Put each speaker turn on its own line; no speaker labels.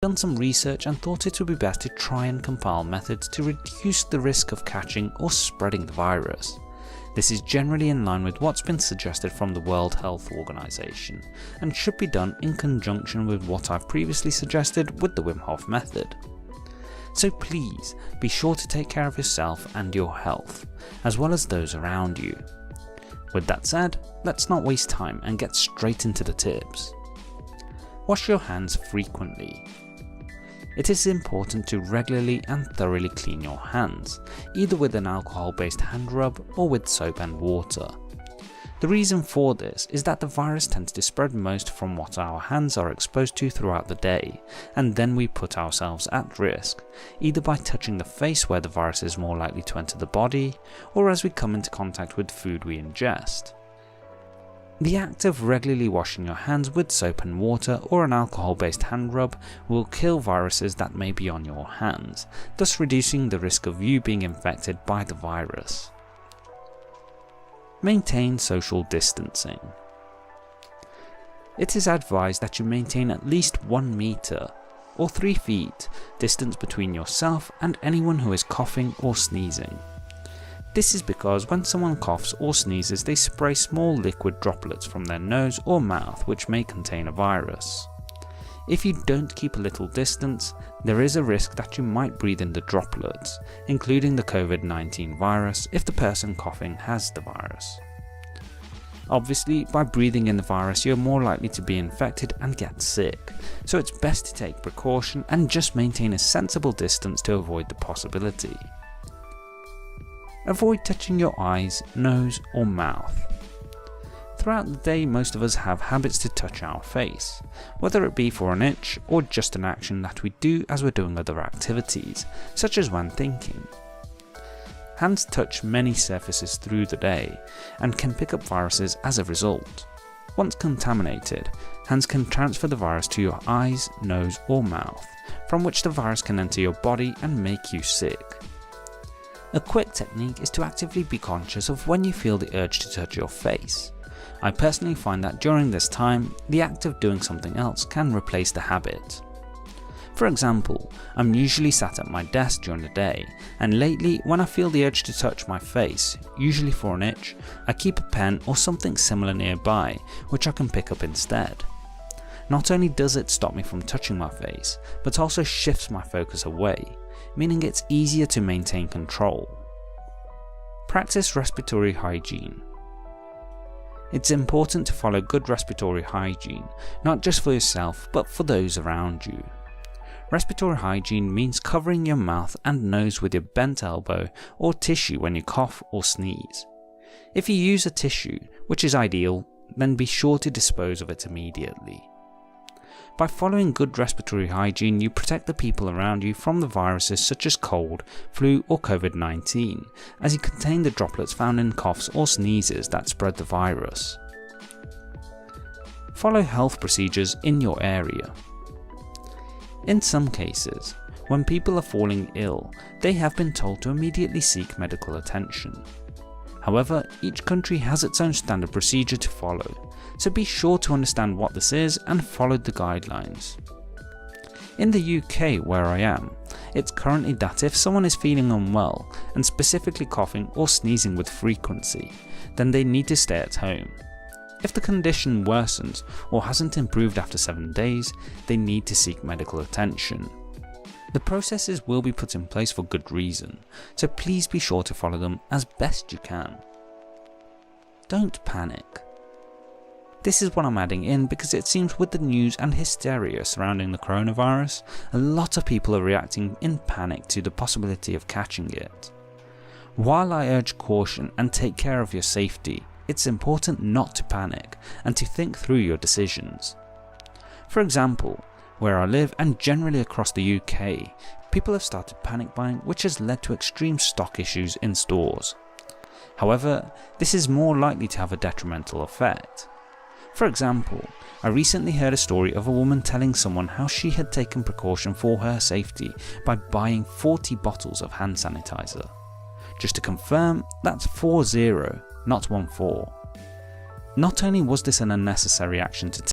done some research and thought it would be best to try and compile methods to reduce the risk of catching or spreading the virus. This is generally in line with what's been suggested from the World Health Organization and should be done in conjunction with what I've previously suggested with the Wim Hof method. So please be sure to take care of yourself and your health, as well as those around you. With that said, let's not waste time and get straight into the tips. Wash your hands frequently. It is important to regularly and thoroughly clean your hands, either with an alcohol-based hand rub or with soap and water. The reason for this is that the virus tends to spread most from what our hands are exposed to throughout the day, and then we put ourselves at risk, either by touching the face where the virus is more likely to enter the body, or as we come into contact with food we ingest. The act of regularly washing your hands with soap and water or an alcohol-based hand rub will kill viruses that may be on your hands, thus reducing the risk of you being infected by the virus. Maintain social distancing. It is advised that you maintain at least 1 meter or 3 feet distance between yourself and anyone who is coughing or sneezing. This is because when someone coughs or sneezes, they spray small liquid droplets from their nose or mouth which may contain a virus. If you don't keep a little distance, there is a risk that you might breathe in the droplets, including the COVID-19 virus if the person coughing has the virus. Obviously, by breathing in the virus you're more likely to be infected and get sick, so it's best to take precaution and just maintain a sensible distance to avoid the possibility. Avoid touching your eyes, nose or mouth. Throughout the day most of us have habits to touch our face, whether it be for an itch or just an action that we do as we're doing other activities, such as when thinking. Hands touch many surfaces through the day and can pick up viruses as a result. Once contaminated, hands can transfer the virus to your eyes, nose or mouth, from which the virus can enter your body and make you sick. A quick technique is to actively be conscious of when you feel the urge to touch your face. I personally find that during this time, the act of doing something else can replace the habit. For example, I'm usually sat at my desk during the day, and lately when I feel the urge to touch my face, usually for an itch, I keep a pen or something similar nearby which I can pick up instead. Not only does it stop me from touching my face, but also shifts my focus away, meaning it's easier to maintain control. Practice respiratory hygiene. It's important to follow good respiratory hygiene, not just for yourself but for those around you. Respiratory hygiene means covering your mouth and nose with your bent elbow or tissue when you cough or sneeze. If you use a tissue, which is ideal, then be sure to dispose of it immediately. By following good respiratory hygiene, you protect the people around you from the viruses such as cold, flu or COVID-19, as you contain the droplets found in coughs or sneezes that spread the virus. Follow health procedures in your area. In some cases, when people are falling ill, they have been told to immediately seek medical attention. However, each country has its own standard procedure to follow, so be sure to understand what this is and follow the guidelines. In the UK where I am, it's currently that if someone is feeling unwell and specifically coughing or sneezing with frequency, then they need to stay at home. If the condition worsens or hasn't improved after 7 days, they need to seek medical attention. The processes will be put in place for good reason, so please be sure to follow them as best you can. Don't panic. This is what I'm adding in because it seems with the news and hysteria surrounding the coronavirus, a lot of people are reacting in panic to the possibility of catching it. While I urge caution and take care of your safety, it's important not to panic and to think through your decisions. For example, where I live and generally across the UK, people have started panic buying, which has led to extreme stock issues in stores. However, this is more likely to have a detrimental effect. For example, I recently heard a story of a woman telling someone how she had taken precaution for her safety by buying 40 bottles of hand sanitizer. Just to confirm, that's 40, not 14. Not only was this an unnecessary action to